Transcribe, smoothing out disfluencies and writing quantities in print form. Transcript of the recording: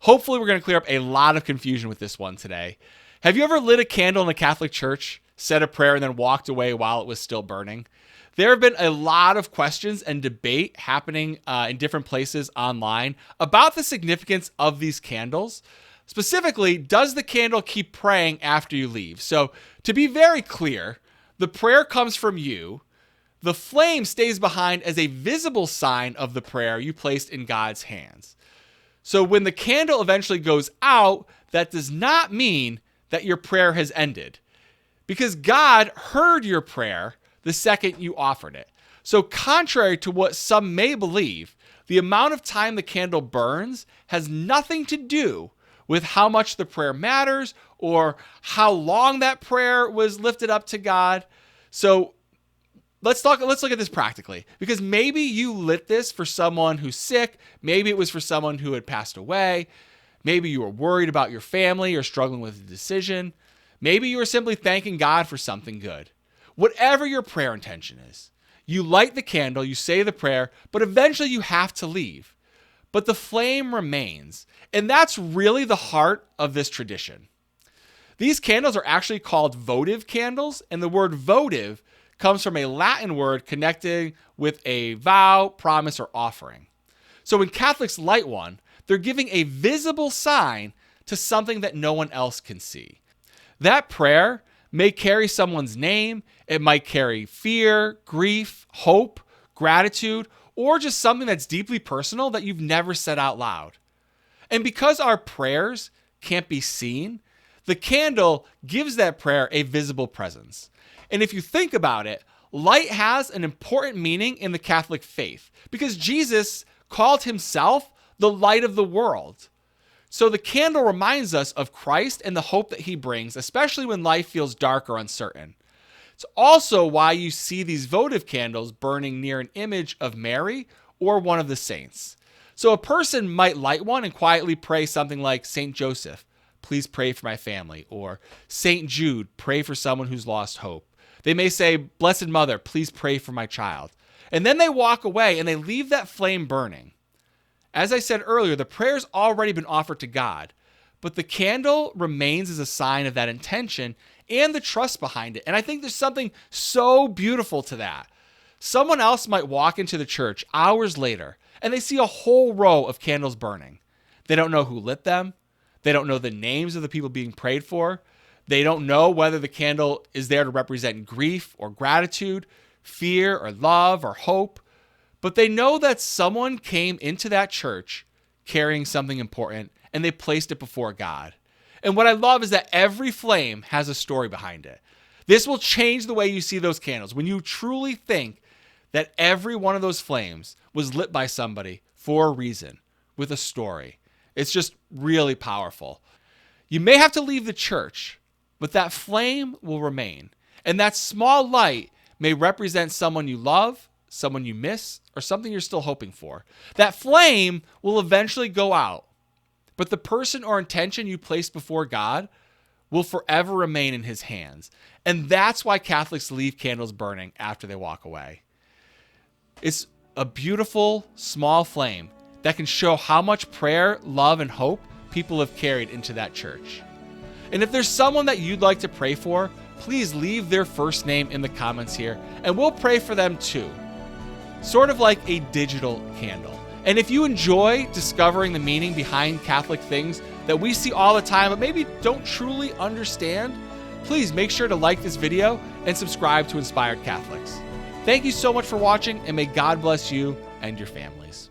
Hopefully we're going to clear up a lot of confusion with this one today. Have you ever lit a candle in the Catholic Church, said a prayer, and then walked away while it was still burning? There have been a lot of questions and debate happening in different places online about the significance of these candles. Specifically, does the candle keep praying after you leave? So to be very clear, the prayer comes from you. The flame stays behind as a visible sign of the prayer you placed in God's hands. So when the candle eventually goes out, that does not mean that your prayer has ended, because God heard your prayer the second you offered it. So contrary to what some may believe, the amount of time the candle burns has nothing to do with how much the prayer matters or how long that prayer was lifted up to God. So let's look at this practically, because maybe you lit this for someone who's sick. Maybe it was for someone who had passed away. Maybe you were worried about your family or struggling with a decision. Maybe you were simply thanking God for something good. Whatever your prayer intention is, you light the candle, you say the prayer, but eventually you have to leave. But the flame remains, and that's really the heart of this tradition. These candles are actually called votive candles, and the word votive comes from a Latin word connecting with a vow, promise, or offering. So when Catholics light one, they're giving a visible sign to something that no one else can see. That prayer may carry someone's name. It might carry fear, grief, hope, gratitude, or just something that's deeply personal that you've never said out loud. And because our prayers can't be seen, the candle gives that prayer a visible presence. And if you think about it, light has an important meaning in the Catholic faith because Jesus called himself the light of the world. So the candle reminds us of Christ and the hope that he brings, especially when life feels dark or uncertain. It's also why you see these votive candles burning near an image of Mary or one of the saints. So a person might light one and quietly pray something like, Saint Joseph, please pray for my family, or Saint Jude, pray for someone who's lost hope. They may say, Blessed Mother, please pray for my child. And then they walk away and they leave that flame burning. As I said earlier, the prayer's already been offered to God, but the candle remains as a sign of that intention and the trust behind it. And I think there's something so beautiful to that. Someone else might walk into the church hours later and they see a whole row of candles burning. They don't know who lit them. They don't know the names of the people being prayed for. They don't know whether the candle is there to represent grief or gratitude, fear or love or hope. But they know that someone came into that church carrying something important and they placed it before God. And what I love is that every flame has a story behind it. This will change the way you see those candles when you truly think that every one of those flames was lit by somebody for a reason, with a story. It's just really powerful. You may have to leave the church, but that flame will remain. And that small light may represent someone you love, someone you miss, or something you're still hoping for. That flame will eventually go out, but the person or intention you place before God will forever remain in his hands. And that's why Catholics leave candles burning after they walk away. It's a beautiful, small flame that can show how much prayer, love, and hope people have carried into that church. And if there's someone that you'd like to pray for, please leave their first name in the comments here, and we'll pray for them too. Sort of like a digital candle. And if you enjoy discovering the meaning behind Catholic things that we see all the time but maybe don't truly understand, please make sure to like this video and subscribe to Inspired Catholics. Thank you so much for watching, and may God bless you and your families.